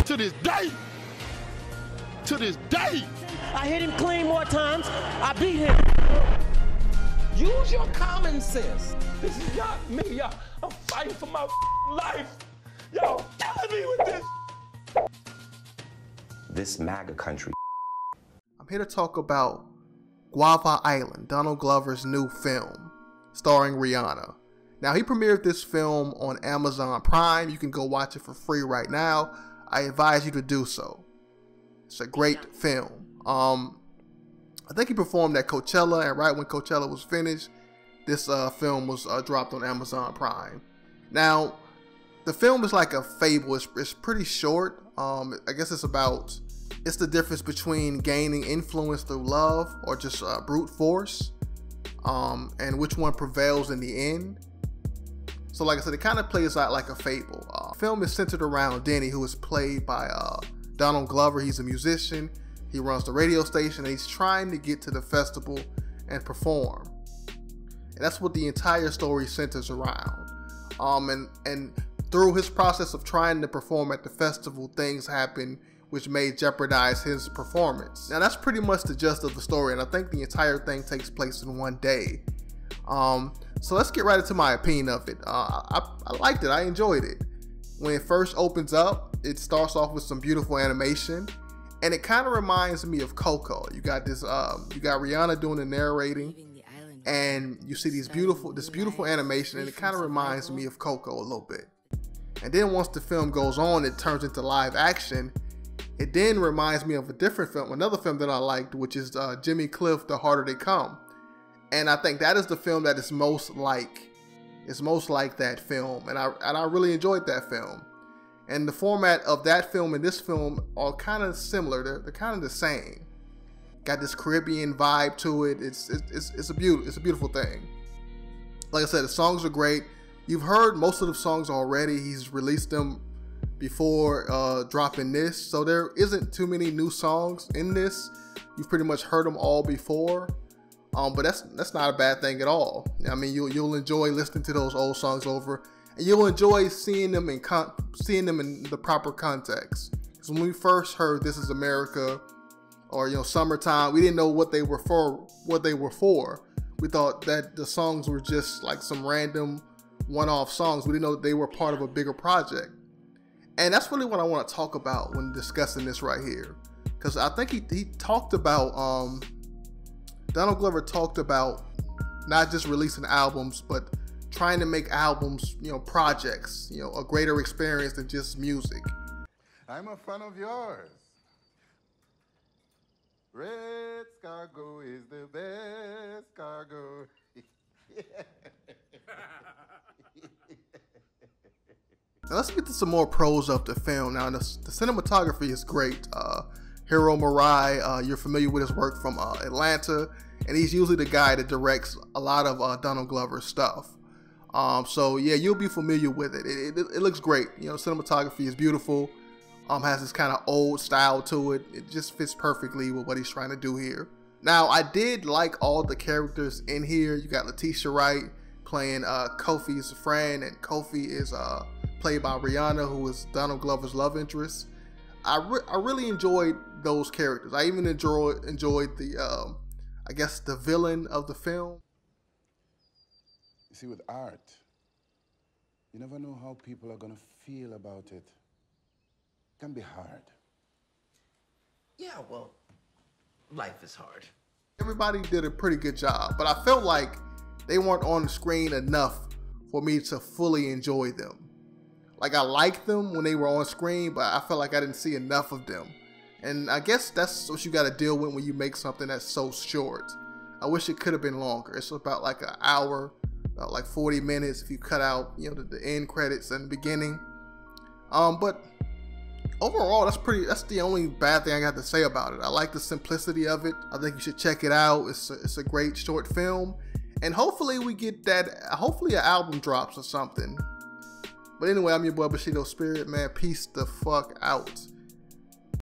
To this day. To this day. I hit him clean more times. I beat him. Use your common sense. This is not me, y'all. I'm fighting for my life. Y'all killing me with this. This MAGA country. I'm here to talk about Guava Island, Donald Glover's new film, starring Rihanna. Now, he premiered this film on Amazon Prime. You can go watch it for free right now. I advise you to do so. It's a great film. I think he performed at Coachella, and right when Coachella was finished, this film was dropped on Amazon Prime. Now, the film is like a fable. It's pretty short. I guess it's the difference between gaining influence through love or just brute force, and which one prevails in the end. So like I said, it kind of plays out like a fable. The film is centered around Denny, who is played by Donald Glover. He's a musician. He runs the radio station, and he's trying to get to the festival and perform. And that's what the entire story centers around. And through his process of trying to perform at the festival, things happen which may jeopardize his performance. Now, that's pretty much the gist of the story, and I think the entire thing takes place in one day. So let's get right into my opinion of it. I liked it. I enjoyed it. When it first opens up, it starts off with some beautiful animation, and it kind of reminds me of Coco. You got Rihanna doing the narrating, and you see this beautiful animation, and it kind of reminds me of Coco a little bit. And then once the film goes on, it turns into live action. It then reminds me of a different film, another film that I liked, which is Jimmy Cliff, The Harder They Come. And I think that is the film that is most like that film, and I really enjoyed that film. And the format of that film and this film are kind of similar. They're kind of the same. Got this Caribbean vibe to it. It's a beautiful thing. Like I said, the songs are great. You've heard most of the songs already. He's released them before dropping this, so there isn't too many new songs in this. You've pretty much heard them all before. But that's not a bad thing at all. I mean, you'll enjoy listening to those old songs over, and you'll enjoy seeing them in the proper context. Because when we first heard "This Is America" or "Summertime," we didn't know what they were for. We thought that the songs were just like some random one-off songs. We didn't know that they were part of a bigger project. And that's really what I want to talk about when discussing this right here, because I think he talked about. Donald Glover talked about not just releasing albums, but trying to make albums, projects, a greater experience than just music. I'm a fan of yours. Red cargo is the best cargo. Now let's get to some more pros of the film. Now the cinematography is great. Hiro Murai, you're familiar with his work from Atlanta, and he's usually the guy that directs a lot of Donald Glover's stuff. So yeah, you'll be familiar with it. It looks great. Cinematography is beautiful. Has this kind of old style to it. It just fits perfectly with what he's trying to do here. Now, I did like all the characters in here. You got Letitia Wright playing Kofi's friend, and Kofi is played by Rihanna, who is Donald Glover's love interest. I really enjoyed those characters. I even enjoyed the, I guess, the villain of the film. You see, with art, you never know how people are going to feel about it. It can be hard. Yeah, well, life is hard. Everybody did a pretty good job, but I felt like they weren't on the screen enough for me to fully enjoy them. Like, I liked them when they were on screen, but I felt like I didn't see enough of them. And I guess that's what you got to deal with when you make something that's so short. I wish it could have been longer. It's about like an hour, about like 40 minutes if you cut out, the end credits and the beginning. But overall, that's the only bad thing I got to say about it. I like the simplicity of it. I think you should check it out. It's a great short film, and hopefully we get that. Hopefully an album drops or something. But anyway, I'm your boy Bushido Spirit, man. Peace the fuck out.